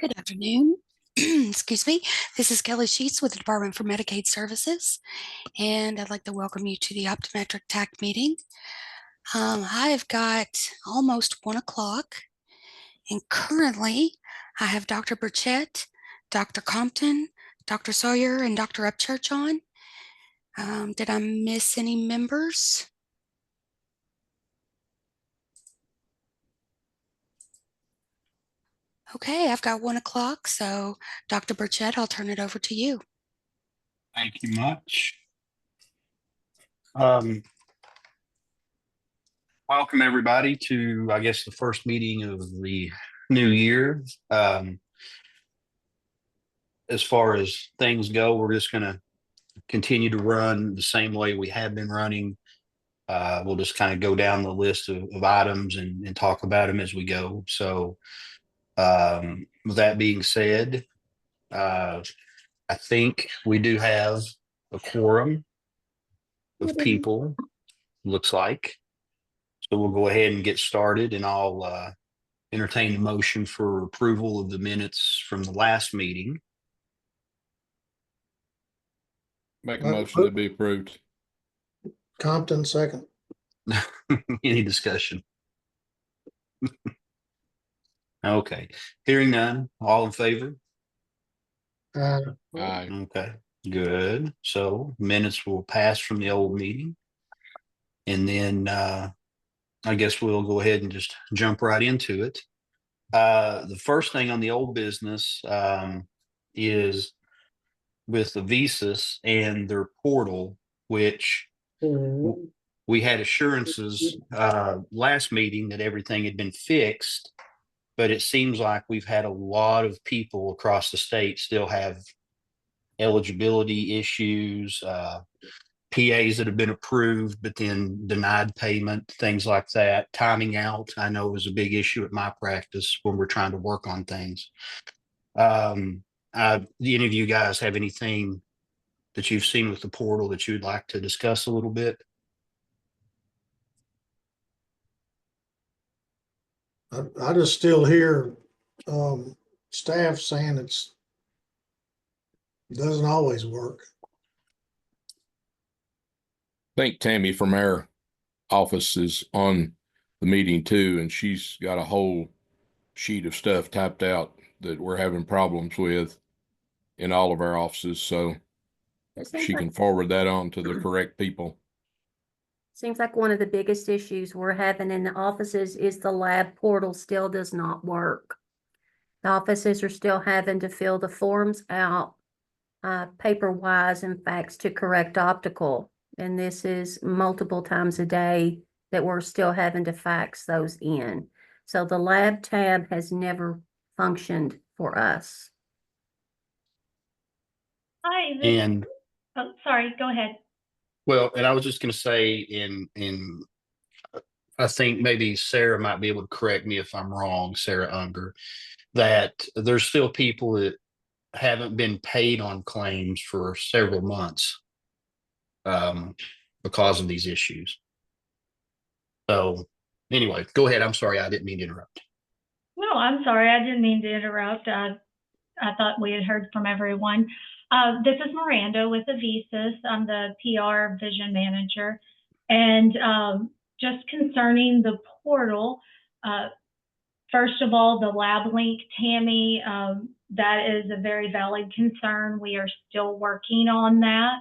Good afternoon. Excuse me. This is Kelly Sheets with the Department for Medicaid Services, and I'd like to welcome you to the Optometric TAC meeting. I've got almost 1 o'clock, and currently I have Dr. Burchett, Dr. Compton, Dr. Sawyer, and Dr. Upchurch on. Did I miss any members? Okay, I've got 1 o'clock, so Dr. Burchett, I'll turn it over to you. Thank you much. Welcome everybody to, I guess, the first meeting of the new year. As far as things go, we're just going to continue to run the same way we have been running. We'll just kind of go down the list of items and talk about them as we go. So with that being said, I think we do have a quorum of people, looks like. So we'll go ahead and get started, and I'll entertain the motion for approval of the minutes from the last meeting. Make a motion to be approved. Compton, second. Any discussion? Okay. Hearing none. All in favor? Aye. Okay. Good. So minutes will pass from the old meeting. And then I guess we'll go ahead and just jump right into it. The first thing on the old business is with the visas and their portal, which we had assurances last meeting that everything had been fixed, but it seems like we've had a lot of people across the state still have eligibility issues, PAs that have been approved but then denied payment, things like that. Timing out, I know, was a big issue at my practice when we're trying to work on things. Do any of you guys have anything that you've seen with the portal that you'd like to discuss a little bit? I just still hear staff saying it doesn't always work. I think Tammy from our office is on the meeting too, and she's got a whole sheet of stuff typed out that we're having problems with in all of our offices. So she can forward that on to the correct people. Seems like one of the biggest issues we're having in the offices is the lab portal still does not work. The offices are still having to fill the forms out paper-wise and fax to Correct Optical. And this is multiple times a day that we're still having to fax those in. So the lab tab has never functioned for us. Hi. Oh, sorry, go ahead. Well, and I was just going to say, I think maybe Sarah might be able to correct me if I'm wrong, Sarah Unger, that there's still people that haven't been paid on claims for several months because of these issues. So anyway, go ahead. I'm sorry. I didn't mean to interrupt. No, I'm sorry. I didn't mean to interrupt. I thought we had heard from everyone. This is Miranda with the Visas. I'm the PR vision manager. And just concerning the portal, first of all, the lab link, Tammy, that is a very valid concern. We are still working on that,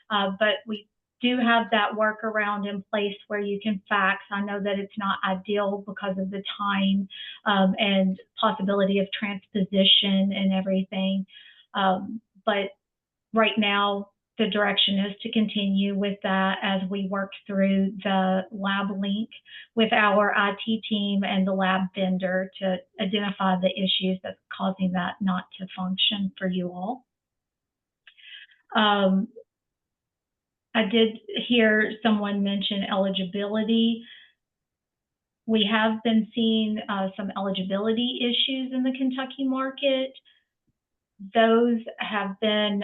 but we do have that workaround in place where you can fax. I know that it's not ideal because of the time and possibility of transposition and everything. But right now, the direction is to continue with that as we work through the lab link with our IT team and the lab vendor to identify the issues that's causing that not to function for you all. I did hear someone mention eligibility. We have been seeing some eligibility issues in the Kentucky market. Those have been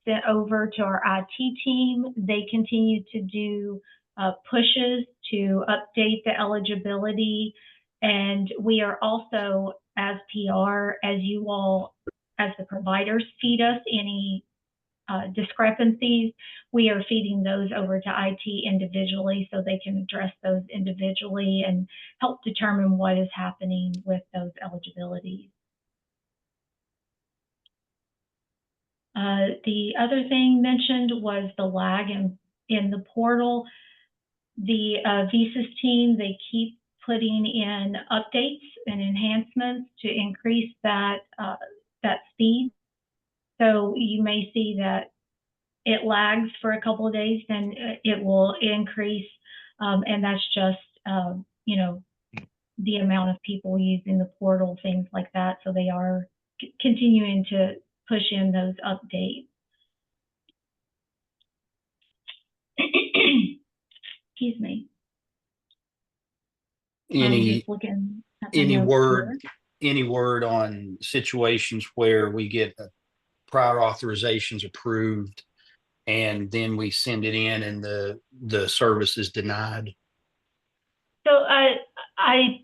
sent over to our IT team. They continue to do pushes to update the eligibility. And we are also as PR, as you all, as the providers feed us any discrepancies, we are feeding those over to IT individually so they can address those individually and help determine what is happening with those eligibilities. The other thing mentioned was the lag in the portal. The Visas team, they keep putting in updates and enhancements to increase that speed. So you may see that it lags for a couple of days, then it will increase, and that's just you know, the amount of people using the portal, things like that. So they are continuing to push in those updates. Excuse me. I'm Any just looking at my notes here. any word on situations where we get prior authorizations approved and then we send it in and the service is denied? So I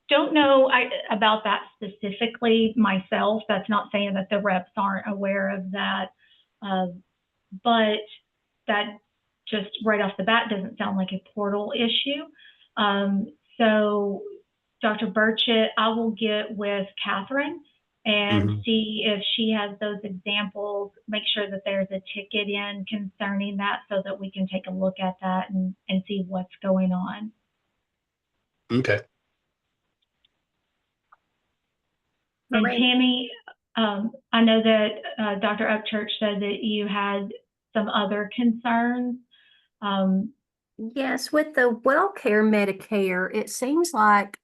don't know about that specifically myself. That's not saying that the reps aren't aware of that, but that just right off the bat doesn't sound like a portal issue. So Dr. Burchett, I will get with Catherine and see if she has those examples, make sure that there's a ticket in concerning that so that we can take a look at that and see what's going on. Okay. And Tammy, I know that Dr. Upchurch said that you had some other concerns. Yes, with the WellCare Medicare, it seems like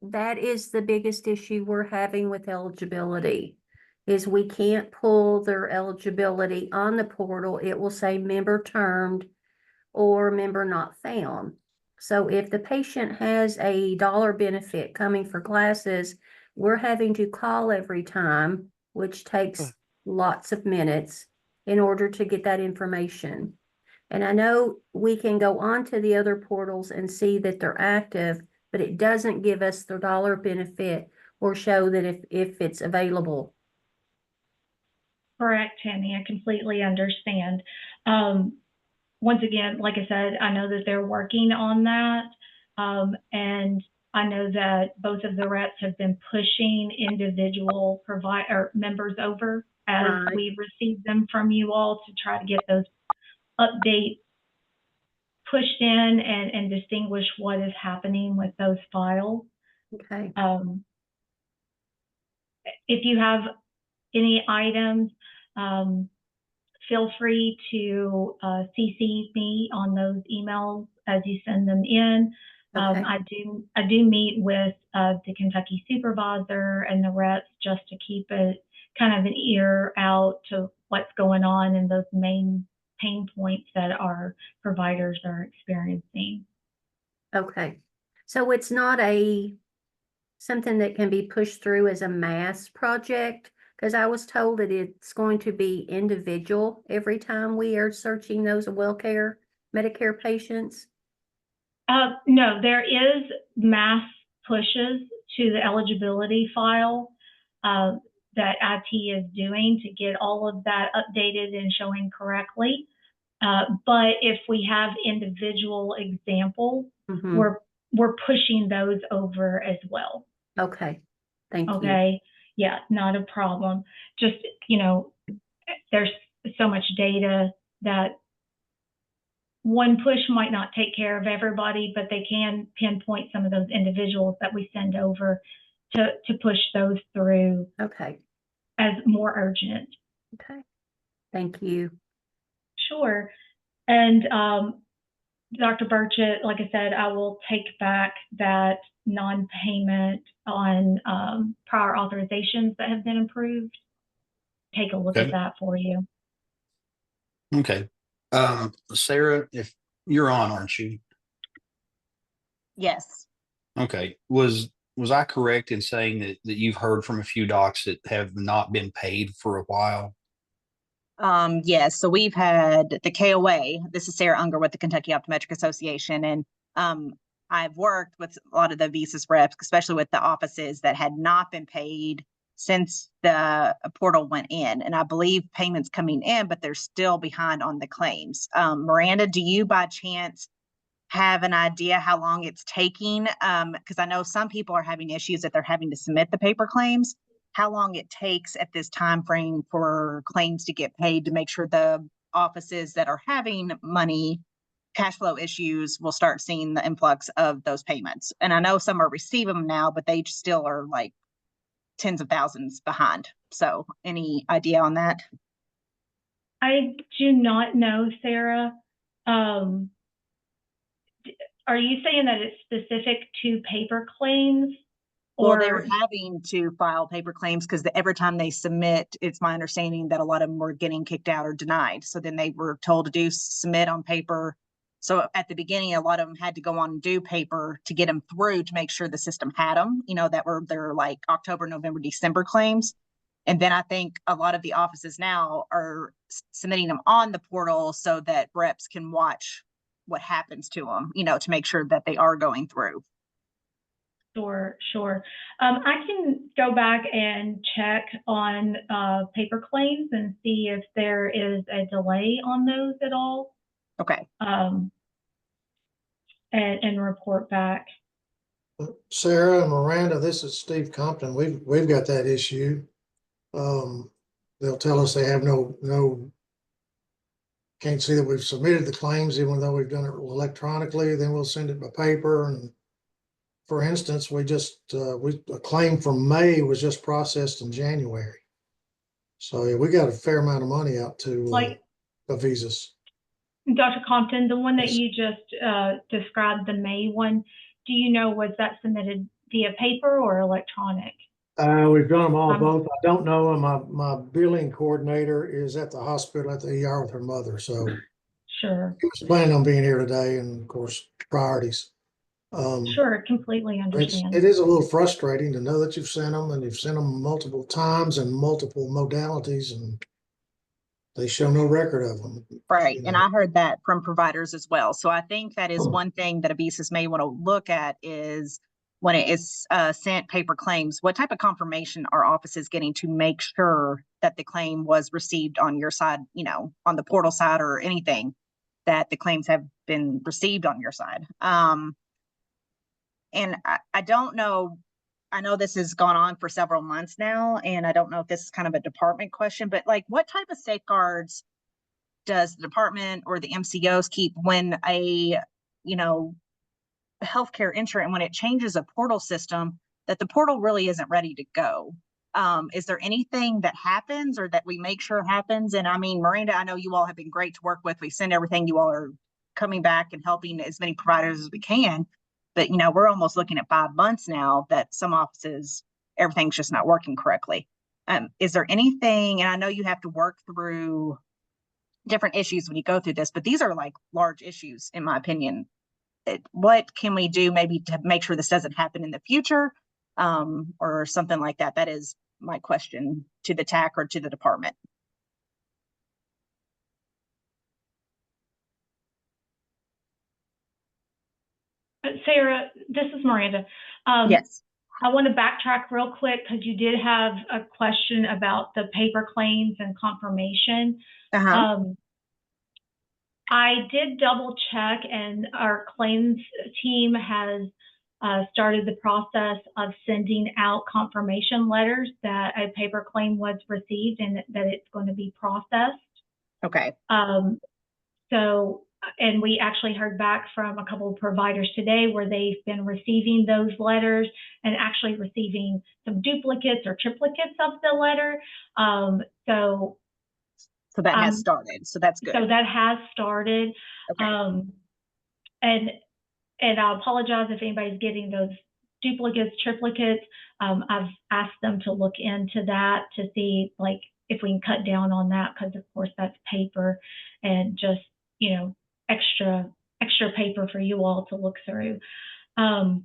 that is the biggest issue we're having with eligibility, is we can't pull their eligibility on the portal. It will say member termed or member not found. So if the patient has a dollar benefit coming for glasses, we're having to call every time, which takes lots of minutes in order to get that information. And I know we can go on to the other portals and see that they're active, but it doesn't give us the dollar benefit or show that if it's available. Correct, Tammy. I completely understand. Once again, like I said, I know that they're working on that. And I know that both of the reps have been pushing individual members over as we receive them from you all to try to get those updates pushed in and distinguish what is happening with those files. Okay. If you have any items, feel free to CC me on those emails as you send them in. Okay. I do meet with the Kentucky supervisor and the reps just to keep it kind of an ear out to what's going on and those main pain points that our providers are experiencing. Okay. So it's not something that can be pushed through as a mass project, because I was told that it's going to be individual every time we are searching those WellCare Medicare patients. No, there is mass pushes to the eligibility file that IT is doing to get all of that updated and showing correctly. But if we have individual examples, we're pushing those over as well. Okay, thank you. Okay, yeah, not a problem. Just, you know, there's so much data that one push might not take care of everybody, but they can pinpoint some of those individuals that we send over to push those through. Okay. As more urgent. Okay, thank you. Sure. And Dr. Burchett, like I said, I will take back that non-payment on prior authorizations that have been approved. Take a look at that for you. Okay. Sarah, if you're on, aren't you? Yes. Okay. Was I correct in saying that you've heard from a few docs that have not been paid for a while? Yes. So we've had the KOA. This is Sarah Unger with the Kentucky Optometric Association, and I've worked with a lot of the visas reps, especially with the offices that had not been paid since the portal went in. And I believe payments coming in, but they're still behind on the claims. Miranda, do you by chance have an idea how long it's taking? Because I know some people are having issues that they're having to submit the paper claims. How long it takes at this time frame for claims to get paid to make sure the offices that are having money cash flow issues will start seeing the influx of those payments. And I know some are receiving them now, but they still are like tens of thousands behind. So any idea on that? I do not know, Sarah. Are you saying that it's specific to paper claims? Well, they were having to file paper claims because every time they submit, it's my understanding that a lot of them were getting kicked out or denied. So then they were told to submit on paper. So at the beginning, a lot of them had to go on and do paper to get them through to make sure the system had them, that were their like October, November, December claims. And then I think a lot of the offices now are submitting them on the portal so that reps can watch what happens to them, to make sure that they are going through. Sure. I can go back and check on paper claims and see if there is a delay on those at all. Okay. And report back. Sarah and Miranda, this is Steve Compton. We've got that issue. They'll tell us they have can't see that we've submitted the claims, even though we've done it electronically. Then we'll send it by paper. And for instance, a claim from May was just processed in January. So yeah, we got a fair amount of money out to the visas. Dr. Compton, the one that you just described, the May one, do you know, was that submitted via paper or electronic? We've done them all both. I don't know. My billing coordinator is at the hospital at the ER with her mother. So Sure. he was planning on being here today, and of course, priorities. Sure, completely understand. It is a little frustrating to know that you've sent them and you've sent them multiple times and multiple modalities, and they show no record of them. Right. And I heard that from providers as well. So I think that is one thing that a visas may want to look at is when it is sent paper claims, what type of confirmation are offices getting to make sure that the claim was received on your side, on the portal side or anything, that the claims have been received on your side. And I don't know, I know this has gone on for several months now, and I don't know if this is kind of a department question, but like what type of safeguards does the department or the MCOs keep when a healthcare insurance, when it changes a portal system, that the portal really isn't ready to go? Is there anything that happens or that we make sure happens? And I mean, Miranda, I know you all have been great to work with. We send everything. You all are coming back and helping as many providers as we can. But, we're almost looking at 5 months now that some offices, everything's just not working correctly. Is there anything, and I know you have to work through different issues when you go through this, but these are like large issues, in my opinion. What can we do maybe to make sure this doesn't happen in the future, or something like that? That is my question to the TAC or to the department. Sarah, this is Miranda. Yes. I want to backtrack real quick because you did have a question about the paper claims and confirmation. I did double check, and our claims team has started the process of sending out confirmation letters that a paper claim was received and that it's going to be processed. Okay. And we actually heard back from a couple of providers today where they've been receiving those letters and actually receiving some duplicates or triplicates of the letter. So that has started. So that's good. So that has started. Okay. And I apologize if anybody's getting those duplicates, triplicates. I've asked them to look into that to see like if we can cut down on that, because of course that's paper and just, extra paper for you all to look through. And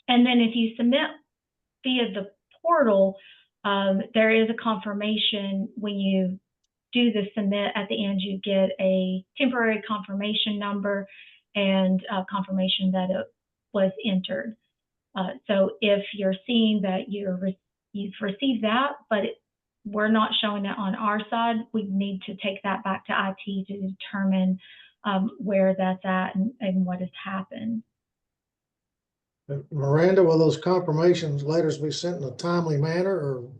then if you submit via the portal, there is a confirmation when you do the submit. At the end, you get a temporary confirmation number, and confirmation that it was entered. So if you're seeing that you've received that, but we're not showing it on our side, we need to take that back to IT to determine where that's at and what has happened. Miranda, will those confirmations letters be sent in a timely manner, or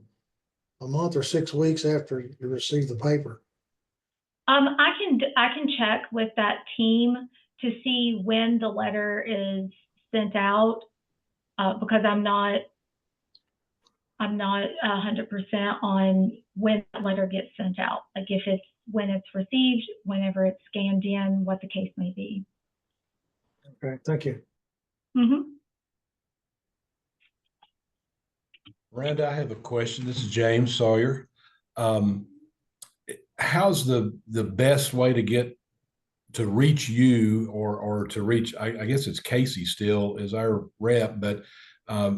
a month or 6 weeks after you receive the paper? I can check with that team to see when the letter is sent out, because I'm not 100% on when that letter gets sent out. Like if it's when it's received, whenever it's scanned in, what the case may be. Okay, thank you. Mm-hmm. Miranda, I have a question. This is James Sawyer. How's the best way to get to reach you or to reach, I guess it's Casey still is our rep, but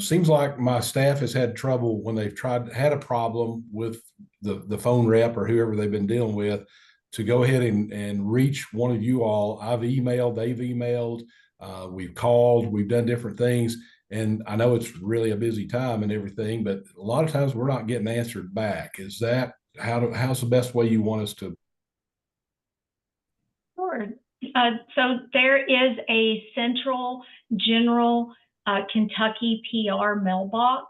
seems like my staff has had trouble when they've had a problem with the phone rep or whoever they've been dealing with to go ahead and reach one of you all. I've emailed, they've emailed, we've called, we've done different things. And I know it's really a busy time and everything, but a lot of times we're not getting answered back. Is that how's the best way you want us to? Sure. So there is a central general Kentucky PR mailbox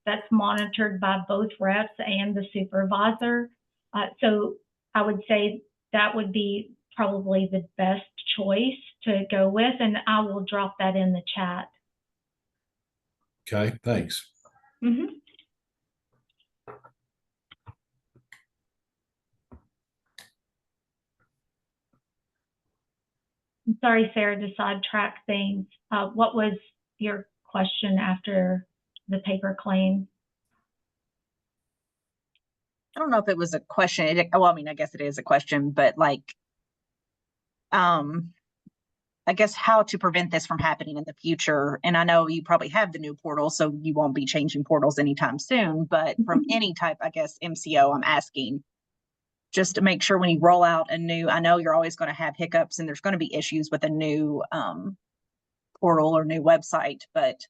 that's monitored by both reps and the supervisor. So I would say that would be probably the best choice to go with, and I will drop that in the chat. Okay, thanks. Mm-hmm. I'm sorry, Sarah, to sidetrack things. What was your question after the paper claim? I don't know if it was a question. Well, I mean, I guess it is a question, but like, I guess how to prevent this from happening in the future. And I know you probably have the new portal, so you won't be changing portals anytime soon, but from any type, I guess, MCO, I'm asking just to make sure when you roll out a new, I know you're always going to have hiccups and there's going to be issues with a new portal or new website, but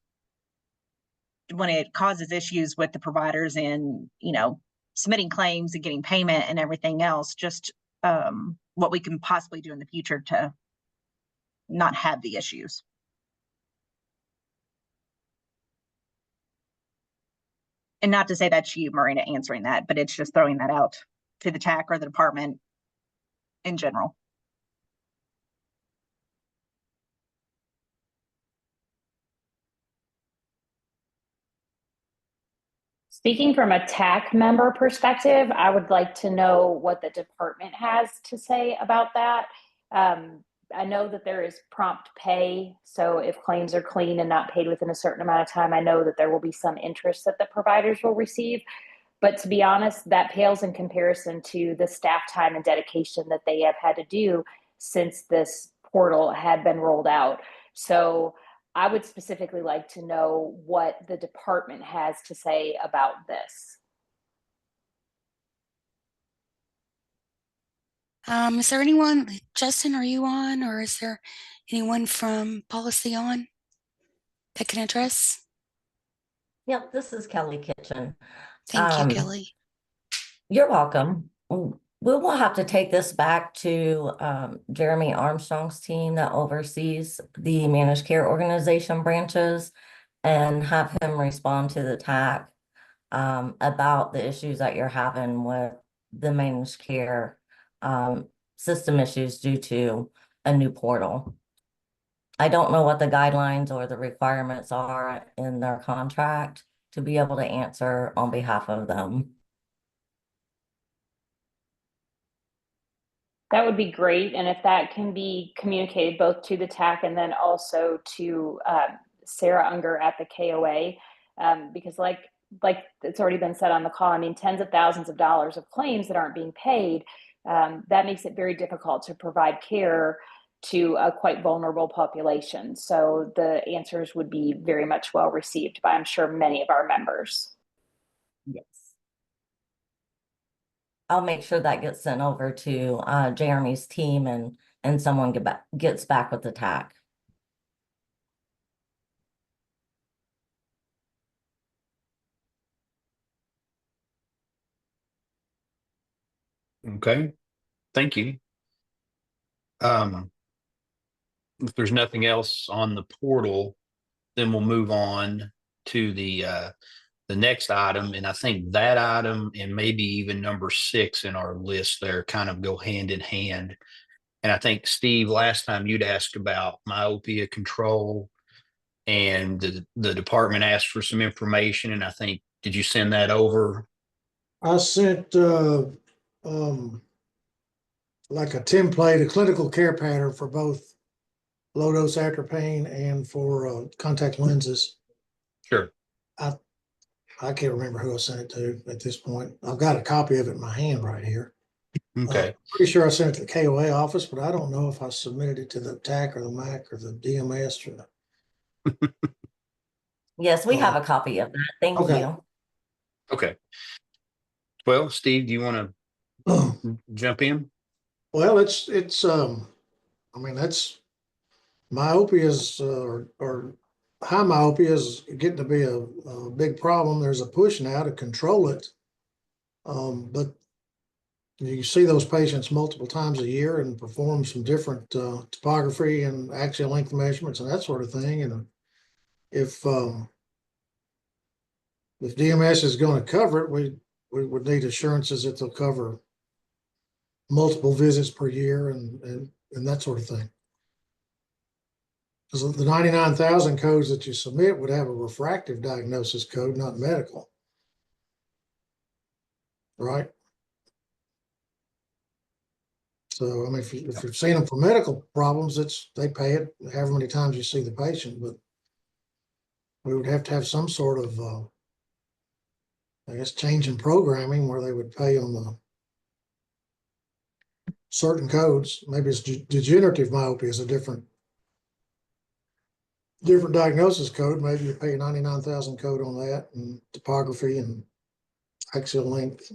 when it causes issues with the providers and, you know, submitting claims and getting payment and everything else, just what we can possibly do in the future to not have the issues. And not to say that's you, Marina, answering that, but it's just throwing that out to the TAC or the department in general. Speaking from a TAC member perspective, I would like to know what the department has to say about that. I know that there is prompt pay. So if claims are clean and not paid within a certain amount of time, I know that there will be some interest that the providers will receive. But to be honest, that pales in comparison to the staff time and dedication that they have had to do since this portal had been rolled out. So I would specifically like to know what the department has to say about this. Is there anyone, Justin, are you on, or is there anyone from policy on that can address? Yep, this is Kelly Kitchen. Thank you, Kelly. You're welcome. We will have to take this back to Jeremy Armstrong's team that oversees the managed care organization branches and have him respond to the TAC about the issues that you're having with the managed care system issues due to a new portal. I don't know what the guidelines or the requirements are in their contract to be able to answer on behalf of them. That would be great. And if that can be communicated both to the TAC and then also to Sarah Unger at the KOA, because like it's already been said on the call, I mean, tens of thousands of dollars of claims that aren't being paid, that makes it very difficult to provide care to a quite vulnerable population. So the answers would be very much well received by, I'm sure, many of our members. Yes. I'll make sure that gets sent over to Jeremy's team and someone gets back with the TAC. Okay, thank you. If there's nothing else on the portal, then we'll move on to the next item. And I think that item and maybe even number 6 in our list there kind of go hand in hand. And I think, Steve, last time you'd asked about myopia control, and the department asked for some information. And I think, did you send that over? I sent like a template, a clinical care pattern for both low dose atropine and for contact lenses. Sure. I can't remember who I sent it to at this point. I've got a copy of it in my hand right here. Okay. Pretty sure I sent it to the KOA office, but I don't know if I submitted it to the TAC or the MAC or the DMS or the. Yes, we have a copy of that. Thank Okay. you. Okay. Well, Steve, do you want to jump in? Well, it's I mean, that's myopia is or high myopia is getting to be a big problem. There's a push now to control it. But you see those patients multiple times a year and perform some different topography and axial length measurements and that sort of thing. And if DMS is going to cover it, we would need assurances that they'll cover multiple visits per year and that sort of thing. Because the 99,000 codes that you submit would have a refractive diagnosis code, not medical. Right? So, I mean, if you've seen them for medical problems, they pay it however many times you see the patient, but we would have to have some sort of, I guess, change in programming where they would pay on the certain codes. Maybe it's degenerative myopia is a different diagnosis code. Maybe you pay a 99,000 code on that and topography and axial length.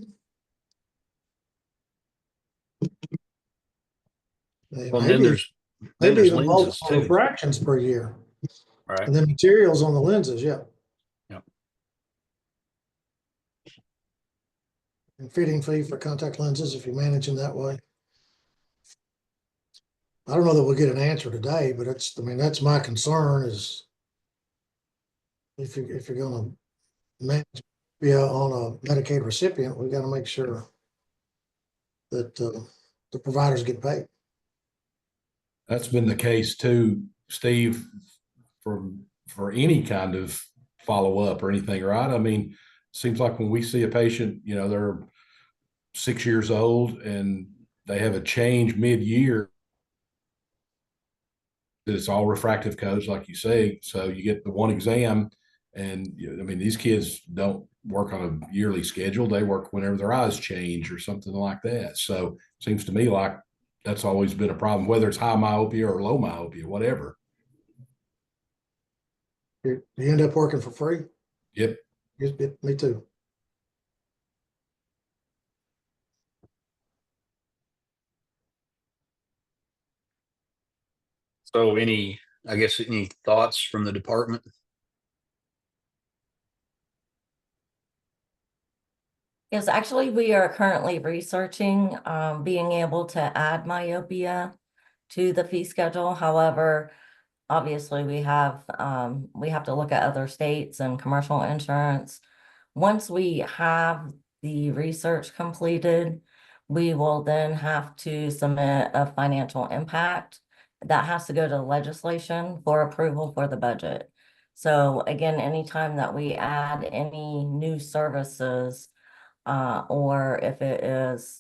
Well, then there's even lenses multiple too. refractions per year. All right. And then materials on the lenses, yeah. Yep. And fitting fee for contact lenses if you manage them that way. I don't know that we'll get an answer today, but that's my concern is if you're going to manage on a Medicaid recipient, we got to make sure that the providers get paid. That's been the case too, Steve, for any kind of follow-up or anything, right? I mean, seems like when we see a patient, they're 6 years old and they have a change mid-year, it's all refractive codes, like you say. So you get the one exam, and I mean, these kids don't work on a yearly schedule. They work whenever their eyes change or something like that. So it seems to me like that's always been a problem, whether it's high myopia or low myopia, whatever. You end up working for free? Yep. Me too. So any thoughts from the department? Yes, actually, we are currently researching being able to add myopia to the fee schedule. However, obviously we have to look at other states and commercial insurance. Once we have the research completed, we will then have to submit a financial impact. That has to go to legislation for approval for the budget. So again, anytime that we add any new services, or if it is,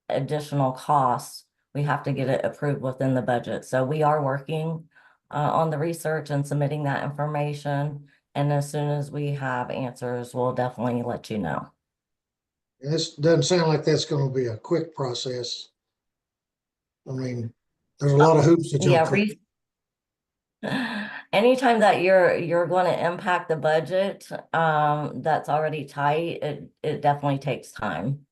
additional costs, we have to get it approved within the budget. So we are working on the research and submitting that information. And as soon as we have answers, we'll definitely let you know. This doesn't sound like that's going to be a quick process. I mean, there's a lot of hoops to jump through. Anytime that you're going to impact the budget that's already tight, it definitely takes time.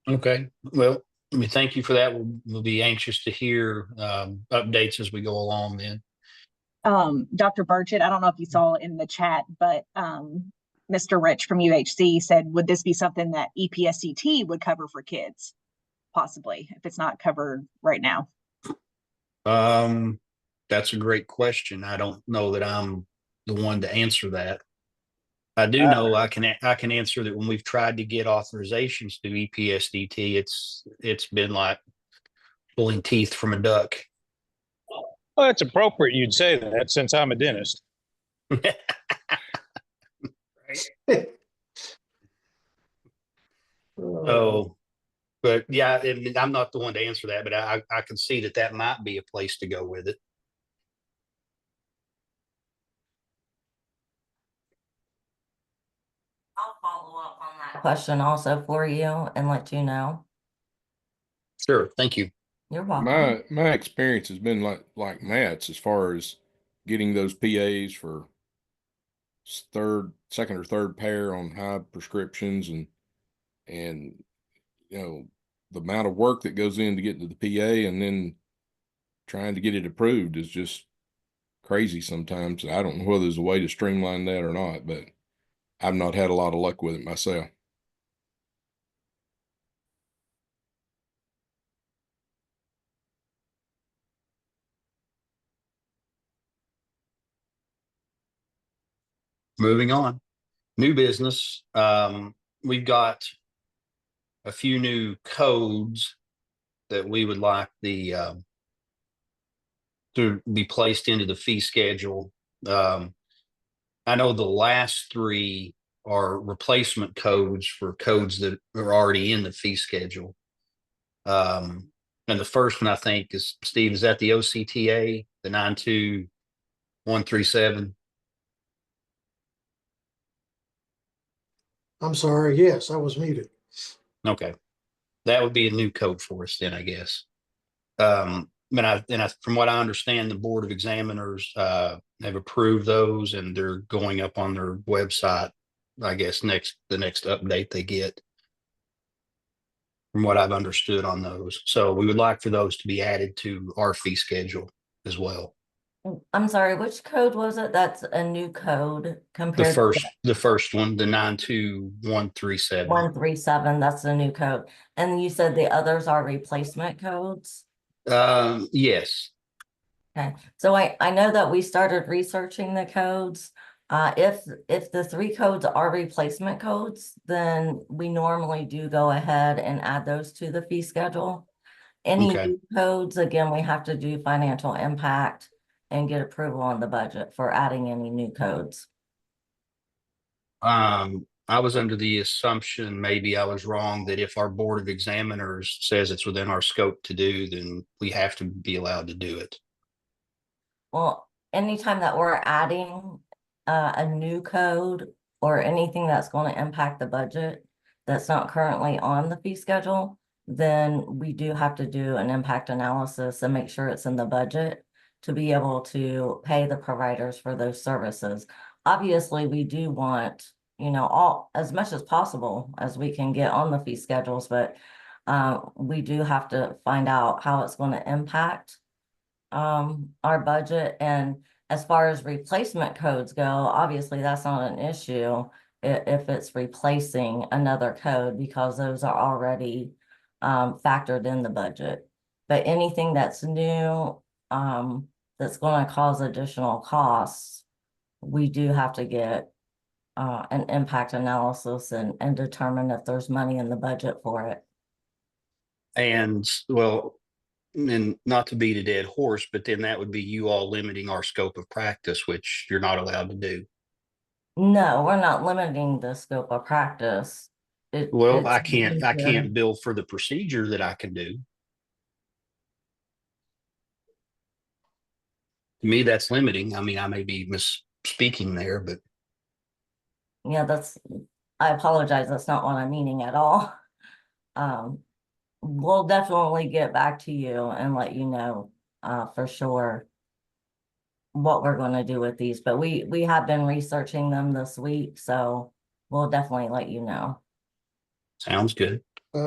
Okay, well, thank you for that. We'll be anxious to hear updates as we go along then. Dr. Burchett, I don't know if you saw in the chat, but Mr. Rich from UHC said, would this be something that EPSCT would cover for kids? Possibly, if it's not covered right now. That's a great question. I don't know that I'm the one to answer that. I do know I can answer that when we've tried to get authorizations to EPSDT, it's been like pulling teeth from a duck. Well, it's appropriate you'd say that since I'm a dentist. So, but yeah, I'm not the one to answer that, but I can see that might be a place to go with it. I'll follow up on that question also for you and let you know. Sure, thank you. You're welcome. My experience has been like Matt's as far as getting those PAs for second or third pair on high prescriptions, and you know the amount of work that goes into getting to the PA and then trying to get it approved is just crazy sometimes. I don't know whether there's a way to streamline that or not, but I've not had a lot of luck with it myself. Moving on, new business. We've got a few new codes that we would like to be placed into the fee schedule. I know the last three are replacement codes for codes that are already in the fee schedule. And the first one, I think, is Steve, is that the OCTA, the 92137? I'm sorry. Yes, I was muted. Okay. That would be a new code for us then, I guess. From what I understand, the Board of Examiners have approved those, and they're going up on their website, I guess, the next update they get, from what I've understood on those. So we would like for those to be added to our fee schedule as well. I'm sorry, which code was it? That's a new code compared to The first one, the 92137. 137, that's the new code. And you said the others are replacement codes? Yes. Okay, so I know that we started researching the codes. If the three codes are replacement codes, then we normally do go ahead and add those to the fee schedule. Any Okay. new codes, again, we have to do financial impact and get approval on the budget for adding any new codes. I was under the assumption, maybe I was wrong, that if our Board of Examiners says it's within our scope to do, then we have to be allowed to do it. Well, anytime that we're adding a new code or anything that's going to impact the budget that's not currently on the fee schedule, then we do have to do an impact analysis and make sure it's in the budget to be able to pay the providers for those services. Obviously, we do want, all as much as possible as we can get on the fee schedules, but we do have to find out how it's going to impact our budget. And as far as replacement codes go, obviously that's not an issue if it's replacing another code, because those are already factored in the budget. But anything that's new, that's going to cause additional costs, we do have to get an impact analysis and determine if there's money in the budget for it. And well, and not to beat a dead horse, but then that would be you all limiting our scope of practice, which you're not allowed to do. No, we're not limiting the scope of practice. Well, I can't bill for the procedure that I can do. To me, that's limiting. I mean, I may be misspeaking there, but Yeah, I apologize. That's not what I'm meaning at all. We'll definitely get back to you and let you know for sure what we're going to do with these, but we have been researching them this week, so we'll definitely let you know. sounds good.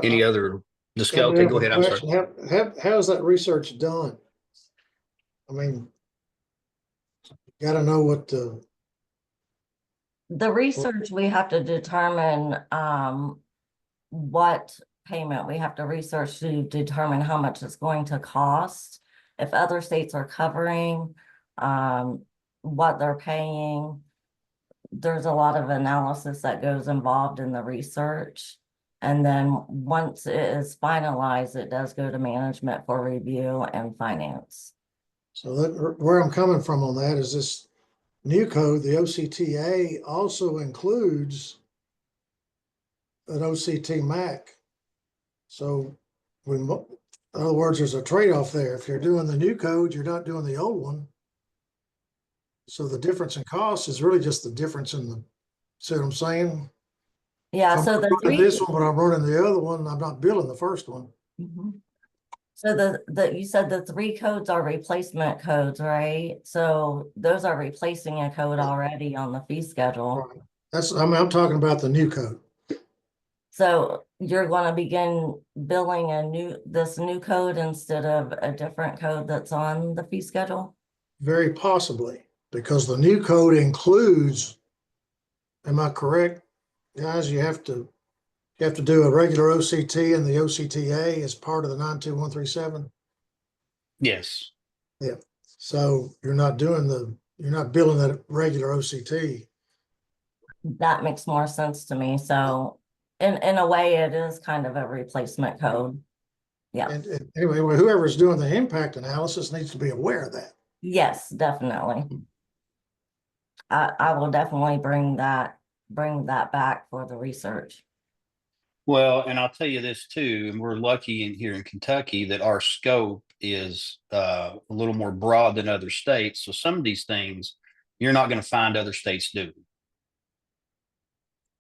Any I other do discussion? have Go a ahead. I'm sorry. question. How's that research done? I mean, gotta know what The research, we have to determine, what payment we have to research to determine how much it's going to cost. If other states are covering, what they're paying. There's a lot of analysis that goes involved in the research. And then once it is finalized, it does go to management for review and finance. so that where I'm coming from on that is this new code, the OCTA also includes an OCT MAC. So in other words, there's a trade-off there. If you're doing the new code, you're not doing the old one. So the difference in cost is really just the difference in the, see what I'm saying? Yeah, If so I'm the running three. this one, but I'm running the other one, I'm not billing the first one. Mhm. So you said the three codes are replacement codes, right? So those are replacing a code already on the fee schedule. Right. I'm talking about the new code. So you're gonna begin billing this new code instead of a different code that's on the fee schedule? Very possibly, because the new code includes, am I correct? Guys, you have to do a regular OCT and the OCTA as part of the 92137. Yes. Yeah. So you're not billing that regular OCT. That makes more sense to me. So in a way, it is kind of a replacement code. Yeah, And anyway, whoever's doing the impact analysis needs to be aware of that. yes, definitely. I will definitely bring that back for the research. Well, and I'll tell you this too, and we're lucky here in Kentucky that our scope is a little more broad than other states. So some of these things you're not going to find other states doing.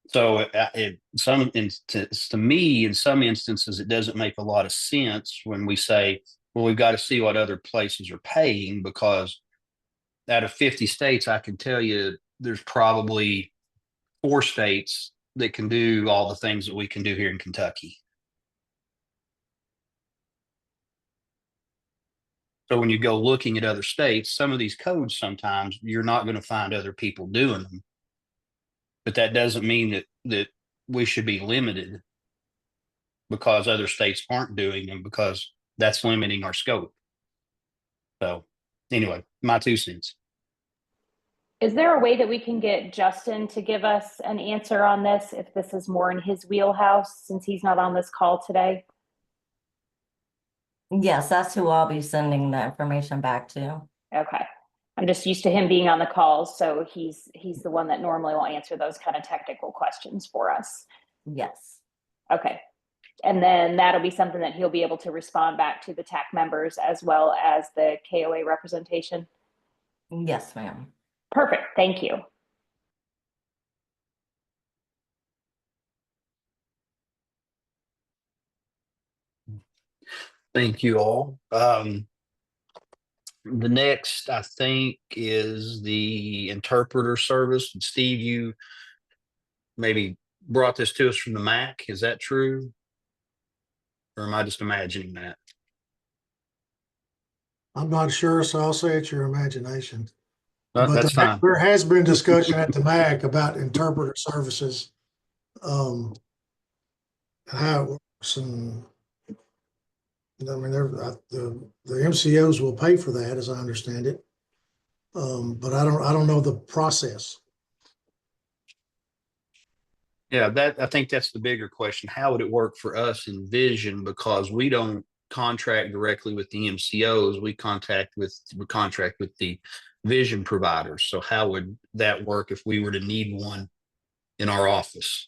So to me, in some instances, it doesn't make a lot of sense when we say, well, we've got to see what other places are paying, because out of 50 states, I can tell you there's probably 4 states that can do all the things that we can do here in Kentucky. So when you go looking at other states, some of these codes, sometimes you're not going to find other people doing them. But that doesn't mean that we should be limited because other states aren't doing them, because that's limiting our scope. So anyway, my 2 cents. Is there a way that we can get Justin to give us an answer on this, if this is more in his wheelhouse, since he's not on this call today? Yes, that's who I'll be sending the information back to. Okay. I'm just used to him being on the calls, so he's the one that normally will answer those kind of technical questions for us. Yes. Okay. And then that'll be something that he'll be able to respond back to the TAC members as well as the KOA representation. Yes, ma'am. Perfect. Thank you. Thank you all. The next, I think, is the interpreter service. And Steve, you maybe brought this to us from the MAC. Is that true? Or am I just imagining that? I'm not sure, so I'll say it's your imagination. Well, But that's fine. there has been discussion at the MAC about interpreter services, and how it works, and I mean, the MCOs will pay for that, as I understand it. But I don't know the process. Yeah, I think that's the bigger question. How would it work for us in Vision? Because we don't contract directly with the MCOs. We contract with the vision providers. So how would that work if we were to need one in our office?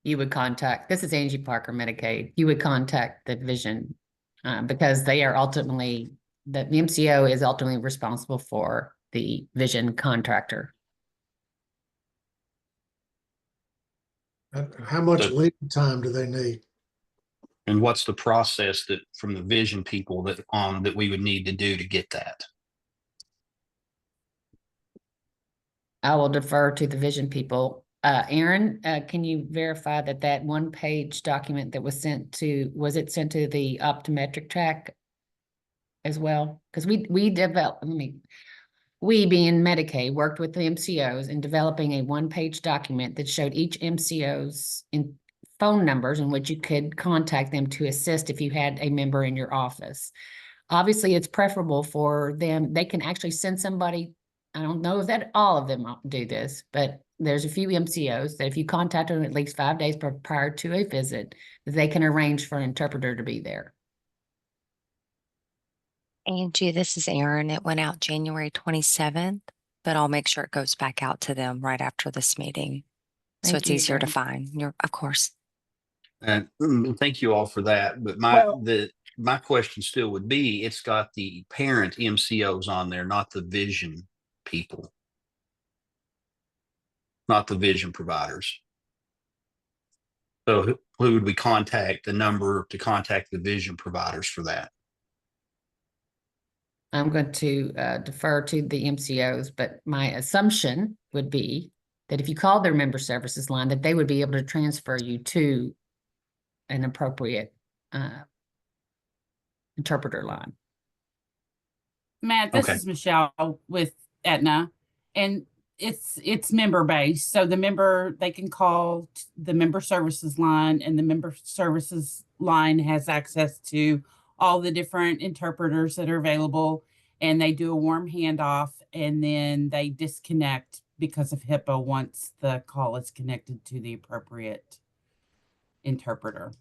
You would contact, this is Angie Parker, Medicaid. You would contact the vision because they are ultimately, the MCO is ultimately responsible for the vision contractor. How much lead time do they need? And what's the process that from the vision people that we would need to do to get that? I will defer to the vision people Aaron, can you verify that that one-page document that was sent to, was it sent to the optometric track as well? Because we developed, we being Medicaid worked with the MCOs in developing a one-page document that showed each MCO's phone numbers in which you could contact them to assist if you had a member in your office. Obviously, it's preferable for them. They can actually send somebody. I don't know if that all of them do this, but there's a few MCOs that if you contact them at least 5 days prior to a visit, they can arrange for an interpreter to be there. Angie, this is Erin. It went out January 27th, but I'll make sure it goes back out to them right after this meeting. So Thank it's you, easier to Erin. find. Of course. And thank you all for that. But my question still would be, it's got the parent MCOs on there, not the vision people, not the vision providers. So who would we contact, the number to contact the vision providers for that? I'm going to defer to the MCOs, but my assumption would be that if you called their member services line, that they would be able to transfer you to an appropriate interpreter line. Matt, this Okay. is Michelle with Aetna, and it's member based. So the member, they can call the member services line, and the member services line has access to all the different interpreters that are available, and they do a warm handoff, and then they disconnect because of HIPAA once the call is connected to the appropriate interpreter.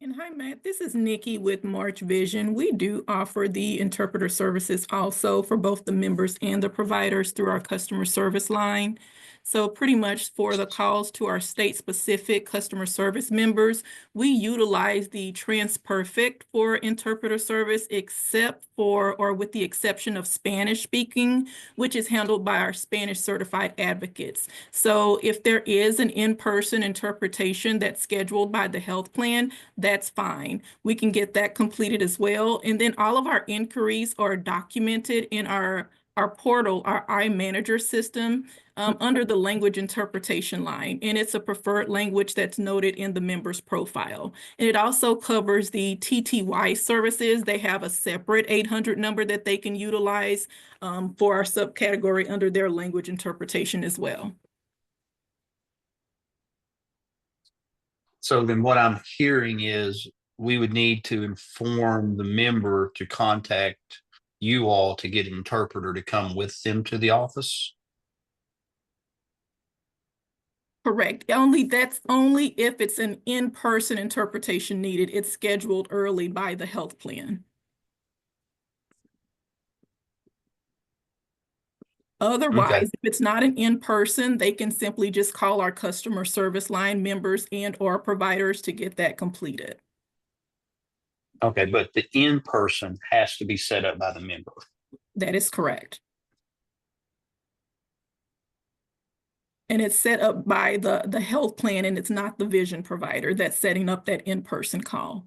And hi, Matt. This is Nikki with March Vision. We do offer the interpreter services also for both the members and the providers through our customer service line. So pretty much for the calls to our state-specific customer service members, we utilize the TransPerfect for interpreter service, except for, or with the exception of Spanish speaking, which is handled by our Spanish certified advocates. So if there is an in-person interpretation that's scheduled by the health plan, that's fine. We can get that completed as well. And then all of our inquiries are documented in our portal, our iManager system, under the language interpretation line. And it's a preferred language that's noted in the member's profile. And it also covers the TTY services. They have a separate 800 number that they can utilize for our subcategory under their language interpretation as well. So then what I'm hearing is we would need to inform the member to contact you all to get an interpreter to come with them to the office. Correct. That's only if it's an in-person interpretation needed. It's scheduled early by the health plan. Otherwise, Okay. if it's not an in-person, they can simply just call our customer service line members and or providers to get that completed. Okay, but the in-person has to be set up by the member. That is correct. And it's set up by the health plan, and it's not the vision provider that's setting up that in-person call.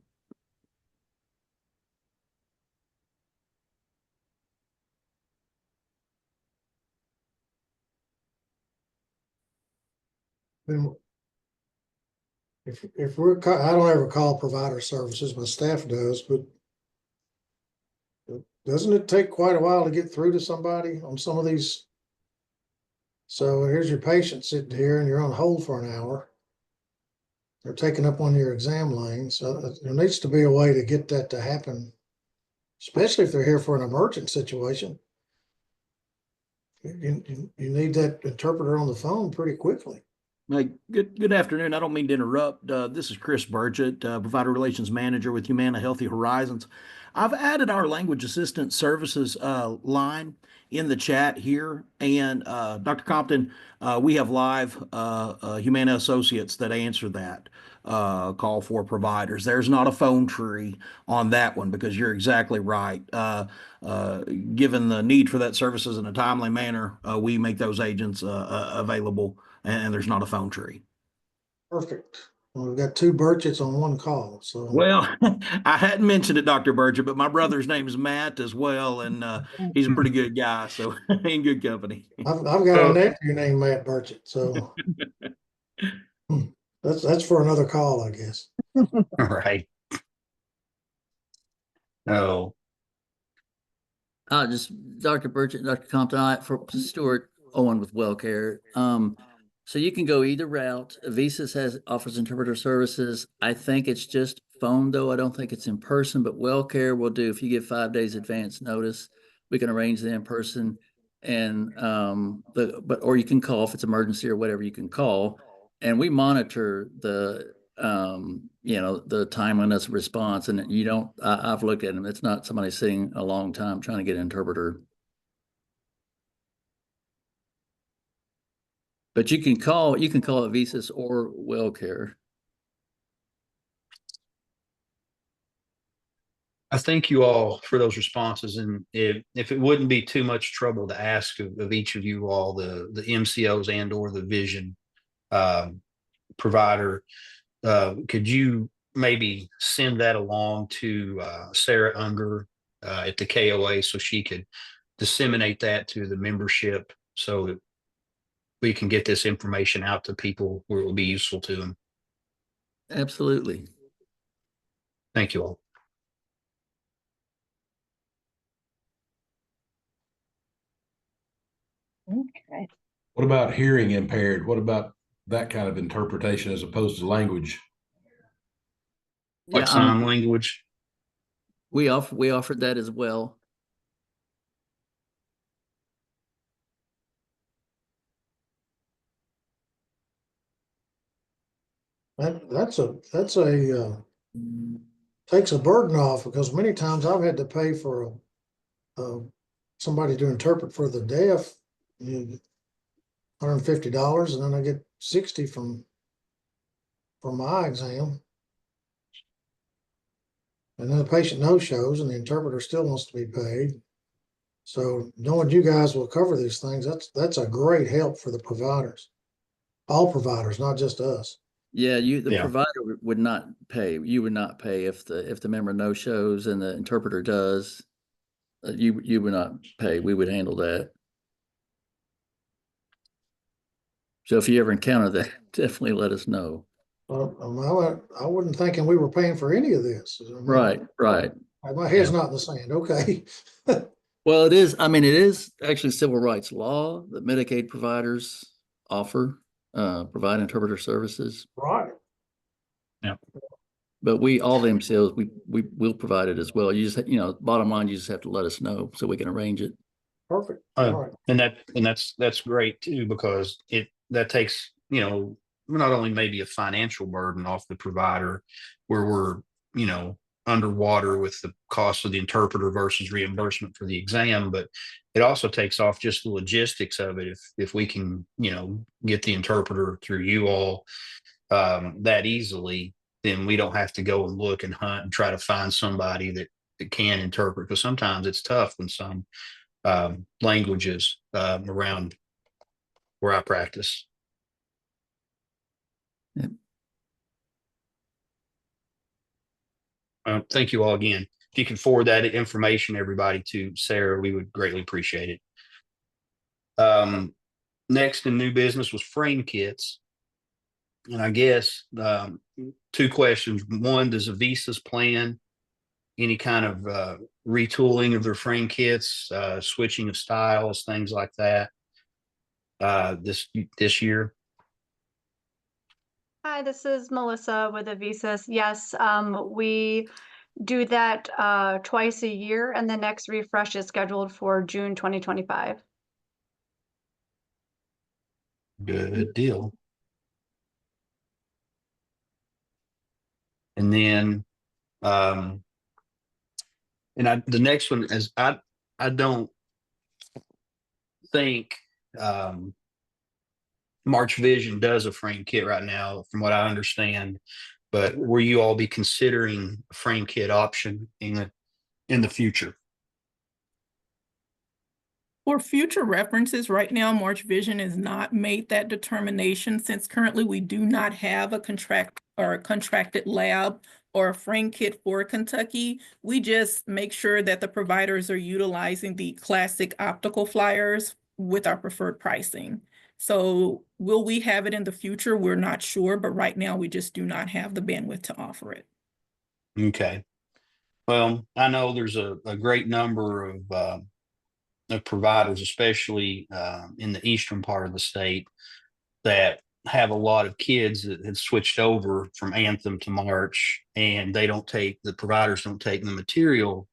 Then if we're, I don't ever call provider services, my staff does, but doesn't it take quite a while to get through to somebody on some of these? So here's your patient sitting here and you're on hold for an hour. They're taking up one of your exam lanes. So there needs to be a way to get that to happen, especially if they're here for an emergent situation. You need that interpreter on the phone pretty quickly. Good afternoon. I don't mean to interrupt. This is Chris Burchett, Provider Relations Manager with Humana Healthy Horizons. I've added our language assistant services line in the chat here. And Dr. Compton, we have live Humana associates that answer that call for providers. There's not a phone tree on that one because you're exactly right. Given the need for that services in a timely manner, we make those agents available, and there's not a phone tree. Perfect. We've got two Burchett's on one call, so. Well, I hadn't mentioned it, Dr. Burgett, but my brother's name is Matt as well, and he's a pretty good guy, so in good company. I've got a nephew named Matt Burchett, so that's for another call, I guess. Right. Oh, Just Dr. Burchett, Dr. Compton, for Stuart Owen with WellCare. So you can go either route. Visas offers interpreter services. I think it's just phone though. I don't think it's in person, but WellCare will do. If you give 5 days advance notice, we can arrange the in person, and or you can call if it's emergency or whatever. You can call, and we monitor the the timeliness of response, and you don't. I've looked at them. It's not somebody sitting a long time trying to get an interpreter. But you can call it Visas or WellCare. I thank you all for those responses. And if it wouldn't be too much trouble to ask of each of you all, the MCOs and or the vision provider, could you maybe send that along to Sarah Unger at the KOA so she could disseminate that to the membership so that we can get this information out to people where it will be useful to them. Absolutely. Thank you all. Okay. What about hearing impaired? What about that kind of interpretation as opposed to language? Like sign language? We offered that as well. That's a takes a burden off, because many times I've had to pay for somebody to interpret for the deaf, $150, and then I get 60 from my eye exam. And then the patient no shows and the interpreter still wants to be paid. So knowing you guys will cover these things, that's a great help for the providers. All providers, not just us. Yeah, the provider would not pay. You would not pay if the member no shows and the interpreter does. You would not pay. We would handle that. So if you ever encounter that, definitely let us know. I wasn't thinking we were paying for any of this. I mean, Right. My head's not in the sand. Okay. Well, it is. I mean, it is actually civil rights law that Medicaid providers offer, provide interpreter services. Right. Yeah. But all the MCOs, we will provide it as well. You just, bottom line, you just have to let us know so we can arrange it. Perfect. All right. And that's great too, because that takes, not only maybe a financial burden off the provider where we're, underwater with the cost of the interpreter versus reimbursement for the exam, but it also takes off just the logistics of it. If we can, get the interpreter through you all that easily, then we don't have to go and look and hunt and try to find somebody that can interpret, because sometimes it's tough when some languages around where I practice. Yep. Thank you all again. If you can forward that information, everybody, to Sarah, we would greatly appreciate it. Next in new business was frame kits. And I guess two questions. One, does Avisa's plan any kind of retooling of their frame kits, switching of styles, things like that this year? Hi, this is Melissa with Avisas. Yes, we do that twice a year, and the next refresh is scheduled for June 2025. Good deal. And then, the next one is I don't think March Vision does a frame kit right now, from what I understand. But will you all be considering a frame kit option in the future? For future references, right now, March Vision has not made that determination since currently we do not have a contract or a contracted lab or a frame kit for Kentucky. We just make sure that the providers are utilizing the classic optical flyers with our preferred pricing. So will we have it in the future? We're not sure, but right now we just do not have the bandwidth to offer it. Okay. Well, I know there's a great number of providers, especially in the eastern part of the state, that have a lot of kids that have switched over from Anthem to March, and the providers don't take the material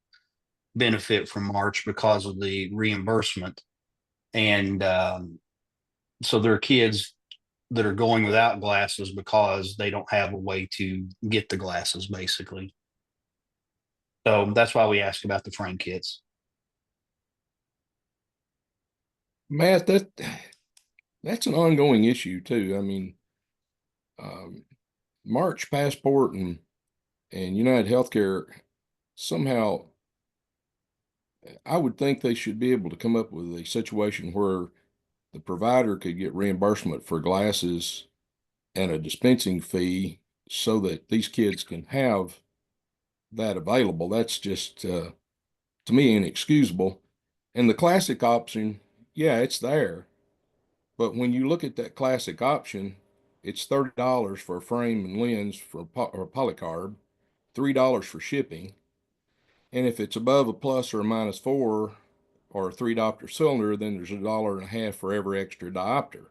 benefit from March because of the reimbursement. And so there are kids that are going without glasses because they don't have a way to get the glasses, basically. So that's why we ask about the frame kits. Matt, that's an ongoing issue too. I mean, March Passport and United Healthcare, somehow I would think they should be able to come up with a situation where the provider could get reimbursement for glasses and a dispensing fee so that these kids can have that available. That's just to me inexcusable. And the classic option, yeah, it's there. But when you look at that classic option, it's $30 for a frame and lens or polycarb, $3 for shipping. And if it's above a plus or a -4 or a 3 diopter cylinder, then there's $1.50 for every extra diopter.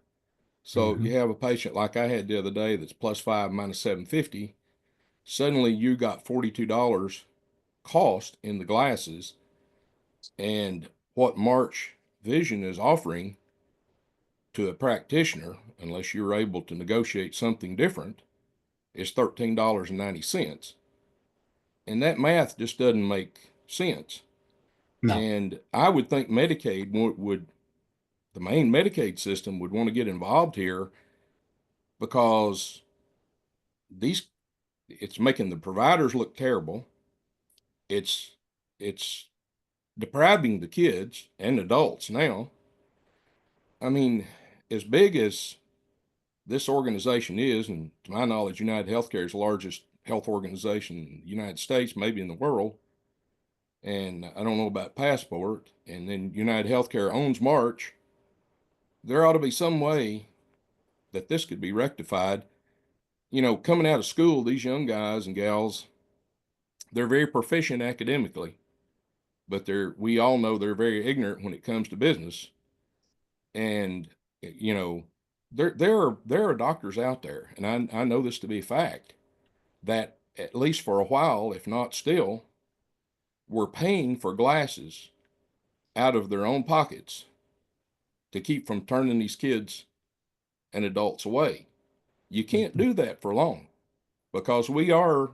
So you have a patient like I had the other day that's +5 -750. Suddenly you got $42 cost in the glasses, and what March Vision is offering to a practitioner, unless you're able to negotiate something different, is $13.90. And that math just doesn't make sense. No. And I would think Medicaid the main Medicaid system would want to get involved here, because it's making the providers look terrible. It's depriving the kids and adults now. I mean, as big as this organization is, and to my knowledge, United Healthcare is the largest health organization in the United States, maybe in the world. And I don't know about Passport. And then United Healthcare owns March. There ought to be some way that this could be rectified. You know, coming out of school, these young guys and gals, they're very proficient academically, but we all know they're very ignorant when it comes to business. And, you know, there are doctors out there, and I know this to be a fact, that at least for a while, if not still, were paying for glasses out of their own pockets to keep from turning these kids and adults away. You can't do that for long, because we are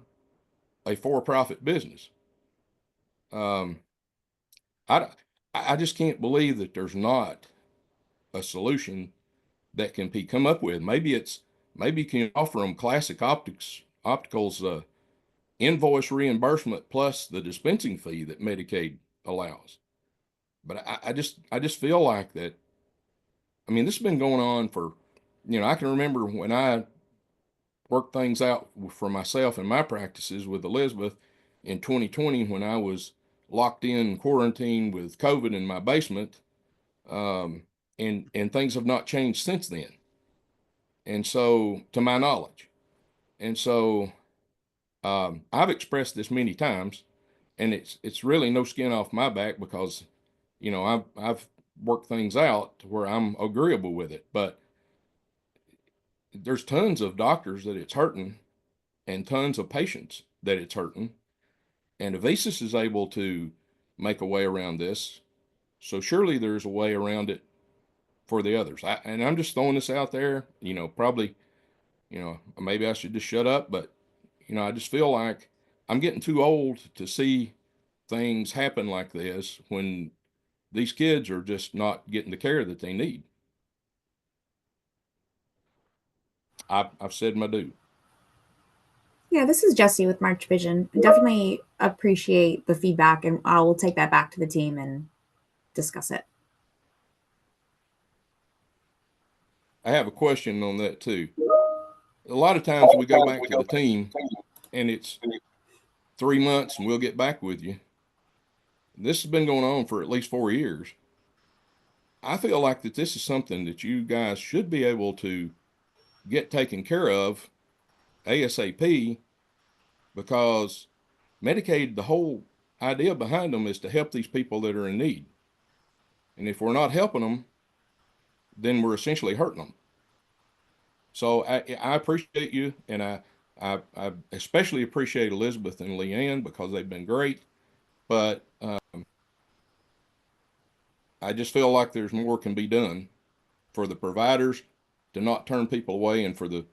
a for-profit business. I just can't believe that there's not a solution that can be come up with. Maybe you can offer them classic opticals invoice reimbursement plus the dispensing fee that Medicaid allows. But I just feel like that. I mean, this has been going on for, I can remember when I worked things out for myself and my practices with Elizabeth in 2020, when I was locked in quarantine with COVID in my basement. And things have not changed since then. And so, to my knowledge. And so, I've expressed this many times, and it's really no skin off my back, because, I've worked things out to where I'm agreeable with it. But there's tons of doctors that it's hurting, and tons of patients that it's hurting. And Avisis is able to make a way around this. So surely there's a way around it for the others. And I'm just throwing this out there, probably, maybe I should just shut up, but, I just feel like I'm getting too old to see things happen like this when these kids are just not getting the care that they need. I've said my due. Yeah, this is Jesse with March Vision. Definitely appreciate the feedback, and I will take that back to the team and discuss it. I have a question on that too. A lot of times we go back to the team and it's 3 months and we'll get back with you. This has been going on for at least 4 years. I feel like that this is something that you guys should be able to get taken care of ASAP, because Medicaid, the whole idea behind them is to help these people that are in need. And if we're not helping them, then we're essentially hurting them. So I appreciate you, and I especially appreciate Elizabeth and Leanne because they've been great. But I just feel like there's more can be done for the providers to not turn people away, and for the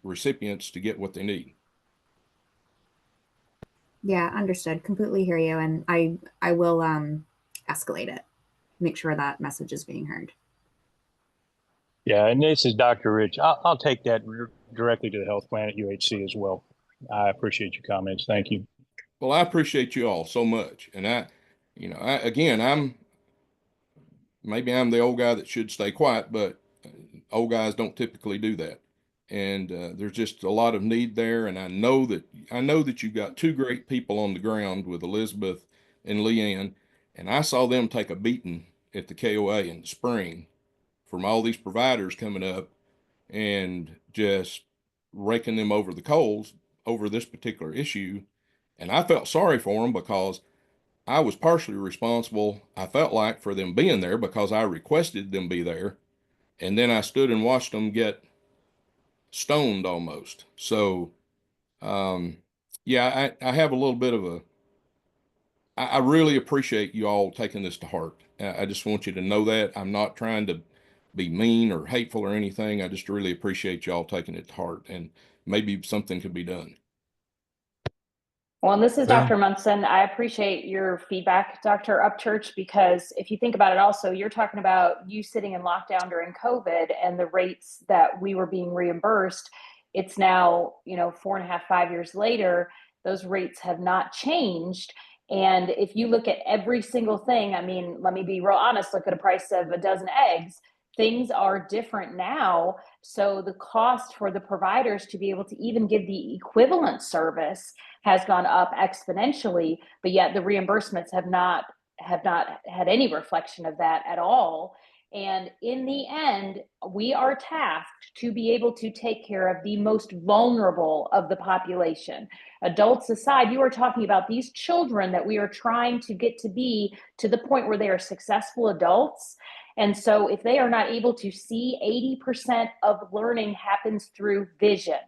recipients to get what they need. Yeah, understood. Completely hear you. And I will escalate it. Make sure that message is being heard. Yeah, and this is Dr. Rich. I'll take that directly to the health plan at UHC as well. I appreciate your comments. Thank you. Well, I appreciate you all so much. And maybe I'm the old guy that should stay quiet, but old guys don't typically do that. And there's just a lot of need there. And I know that you've got two great people on the ground with Elizabeth and Leanne. And I saw them take a beating at the KOA in the spring from all these providers coming up and just raking them over the coals over this particular issue. And I felt sorry for them because I was partially responsible, I felt like, for them being there because I requested them be there. And then I stood and watched them get stoned almost. So, yeah, I have a little bit of I really appreciate you all taking this to heart. I just want you to know that. I'm not trying to be mean or hateful or anything. I just really appreciate y'all taking it to heart, and maybe something could be done. Well, and this is Well- Dr. Munson. I appreciate your feedback, Dr. Upchurch, because if you think about it also, you're talking about you sitting in lockdown during COVID and the rates that we were being reimbursed. It's now, 4.5, 5 years later, those rates have not changed. And if you look at every single thing, I mean, let me be real honest, look at a price of a dozen eggs. Things are different now. So the cost for the providers to be able to even give the equivalent service has gone up exponentially, but yet the reimbursements have not had any reflection of that at all. And in the end, we are tasked to be able to take care of the most vulnerable of the population. Adults aside, you are talking about these children that we are trying to get to be to the point where they are successful adults. And so if they are not able to see, 80% of learning happens through vision.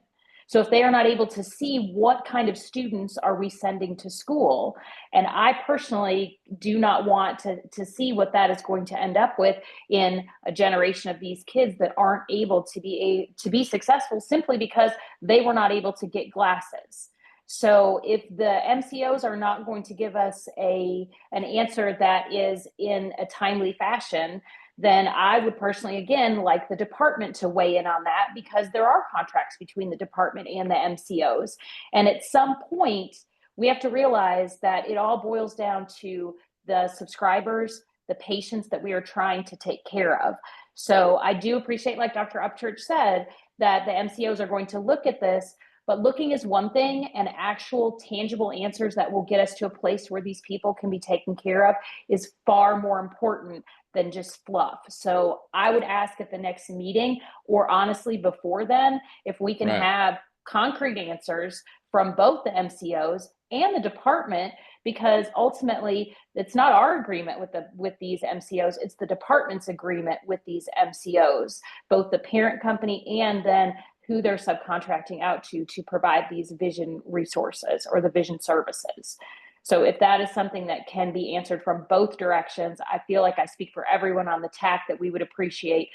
So if they are not able to see, what kind of students are we sending to school? And I personally do not want to see what that is going to end up with in a generation of these kids that aren't able to be successful simply because they were not able to get glasses. So if the MCOs are not going to give us an answer that is in a timely fashion, then I would personally, again, like the department to weigh in on that, because there are contracts between the department and the MCOs. And at some point, we have to realize that it all boils down to the subscribers, the patients that we are trying to take care of. So I do appreciate, like Dr. Upchurch said, that the MCOs are going to look at this, but looking is one thing, and actual tangible answers that will get us to a place where these people can be taken care of is far more important than just fluff. So I would ask at the next meeting, or honestly before then, if we can have concrete answers from both the MCOs and the department, because ultimately it's not our agreement with these MCOs, it's the department's agreement with these MCOs, both the parent company and then who they're subcontracting out to provide these vision resources or the vision services. So if that is something that can be answered from both directions, I feel like I speak for everyone on the TAC that we would appreciate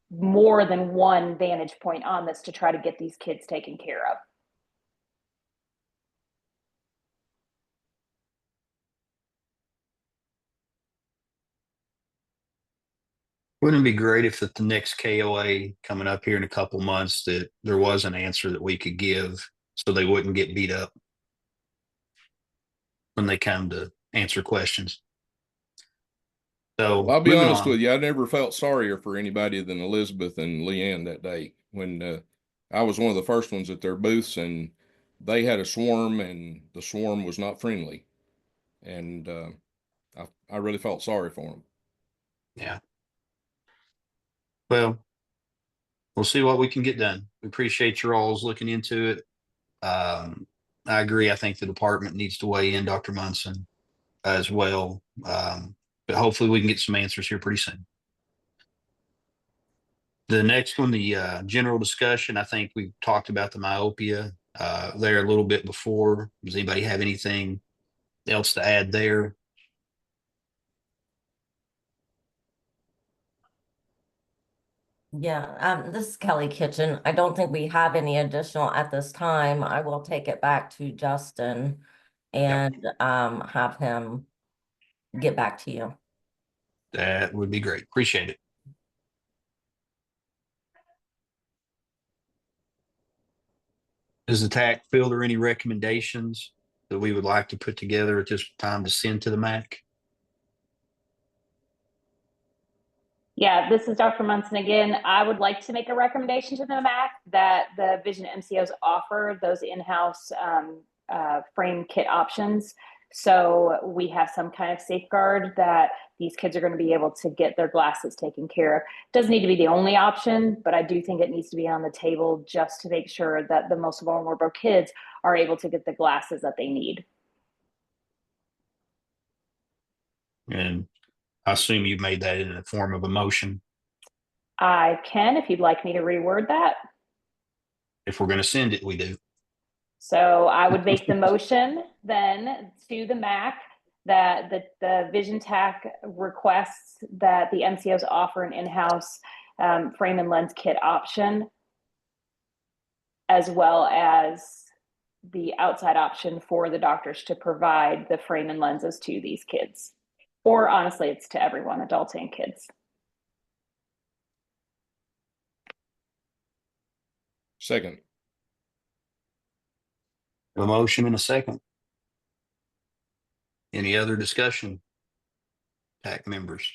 more than one vantage point on this to try to get these kids taken care of. Wouldn't it be great if at the next KOA coming up here in a couple months that there was an answer that we could give so they wouldn't get beat up when they come to answer questions? So I'll be moving honest on. with you, I never felt sorrier for anybody than Elizabeth and Leanne that day when I was one of the first ones at their booths, and they had a swarm, and the swarm was not friendly, and I really felt sorry for them. Yeah. Well, we'll see what we can get done. We appreciate your all's looking into it. I agree. I think the department needs to weigh in, Dr. Munson, as well. But hopefully we can get some answers here pretty soon. The next one, the general discussion, I think we talked about the myopia there a little bit before. Does anybody have anything else to add there? Yeah, this is Kelly Kitchen. I don't think we have any additional at this time. I will take it back to Justin and have him get back to you. That would be great. Appreciate it. Does the TAC feel there any recommendations that we would like to put together at this time to send to the MAC? Yeah, this is Dr. Munson again. I would like to make a recommendation to the MAC that the Vision MCOs offer those in-house frame kit options. So we have some kind of safeguard that these kids are going to be able to get their glasses taken care of. Doesn't need to be the only option, but I do think it needs to be on the table just to make sure that the most vulnerable kids are able to get the glasses that they need. And I assume you made that in the form of a motion. I can, if you'd like me to reword that. If we're going to send it, we do. So I would make the motion then to the MAC that the Vision TAC requests that the MCOs offer an in-house frame and lens kit option, as well as the outside option for the doctors to provide the frame and lenses to these kids. Or honestly, it's to everyone, adults and kids. Second. A motion and a second. Any other discussion? TAC members?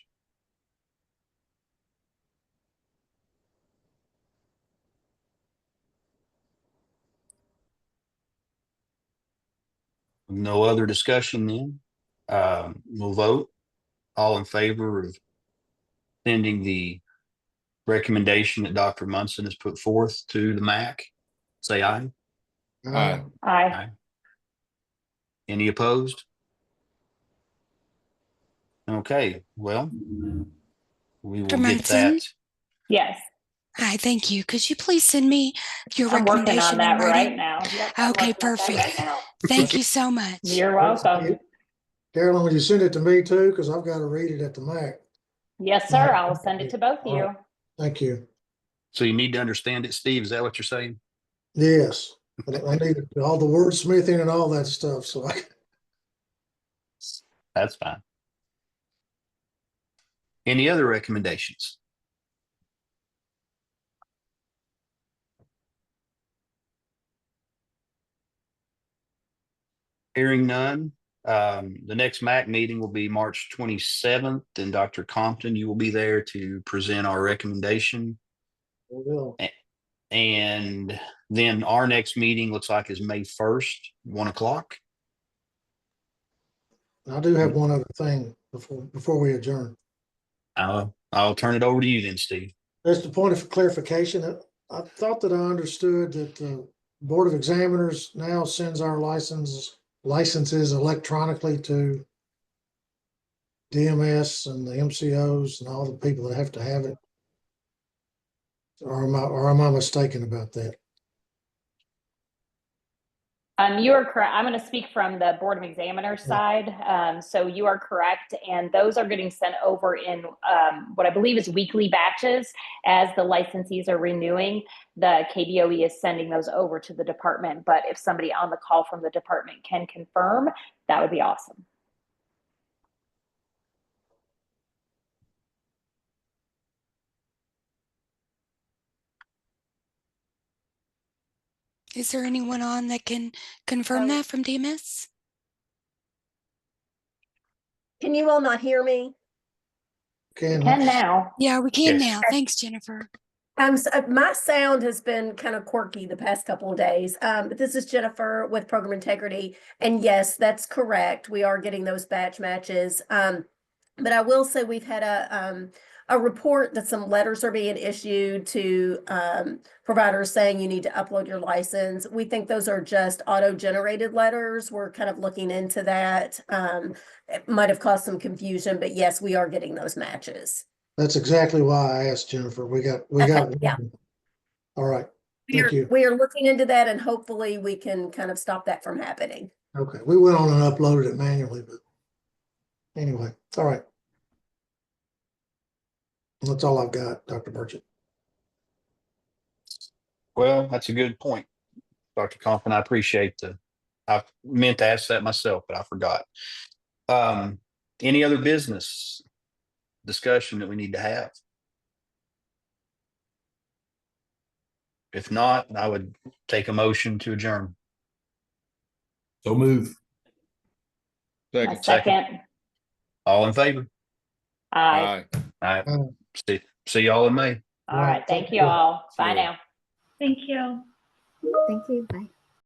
No other discussion then. We'll vote. All in favor of sending the recommendation that Dr. Munson has put forth to the MAC, say aye. Aye. Aye. Any opposed? Okay, well, we will Dr. get Munson? that. Yes. Hi, thank you. Could you please send me your I'm working recommendation on that in writing? right now. Yep, I'm Okay, working on that perfect. right now. Thank you so much. You're welcome. Carolyn, would you send it to me too? Because I've got to read it at the MAC. Yes, sir. I will send it to both of you. Thank you. So you need to understand it, Steve. Is that what you're saying? Yes, I need all the wordsmithing and all that stuff. So That's fine. Any other recommendations? Hearing none. The next MAC meeting will be March 27th, and Dr. Compton, you will be there to present our recommendation. we will. And then our next meeting looks like is May 1st, 1 o'clock. I do have one other thing before we adjourn. I'll turn it over to you then, Steve. Just a point of clarification. I thought that I understood that the Board of Examiners now sends our licenses electronically to DMS and the MCOs and all the people that have to have it. Or am I mistaken about that? You are correct. I'm going to speak from the Board of Examiners side. So you are correct. And those are getting sent over in what I believe is weekly batches as the licensees are renewing. The KBOE is sending those over to the department. But if somebody on the call from the department can confirm, that would be awesome. Is there anyone on that can confirm that from DMS? Can you all not hear me? Can Can now. Yeah, we can Yes. now. Thanks, Jennifer. My sound has been kind of quirky the past couple of days. But this is Jennifer with Program Integrity. And yes, that's correct. We are getting those batch matches. But I will say we've had a report that some letters are being issued to providers saying you need to upload your license. We think those are just auto-generated letters. We're kind of looking into that. It might have caused some confusion, but yes, we are getting those matches. That's exactly why I asked Jennifer. We got. Yeah. All right. Thank you. We are looking into that and hopefully we can kind of stop that from happening. Okay. We went on and uploaded it manually, but anyway, all right. That's all I've got, Dr. Burchett. Well, that's a good point, Dr. Compton. I appreciate I meant to ask that myself, but I forgot. Any other business discussion that we need to have? If not, I would take a motion to adjourn. So move. A second. All in favor? Aye. All right. See y'all in May. All right. Thank you all. Bye now. Thank you. Thank you. Bye.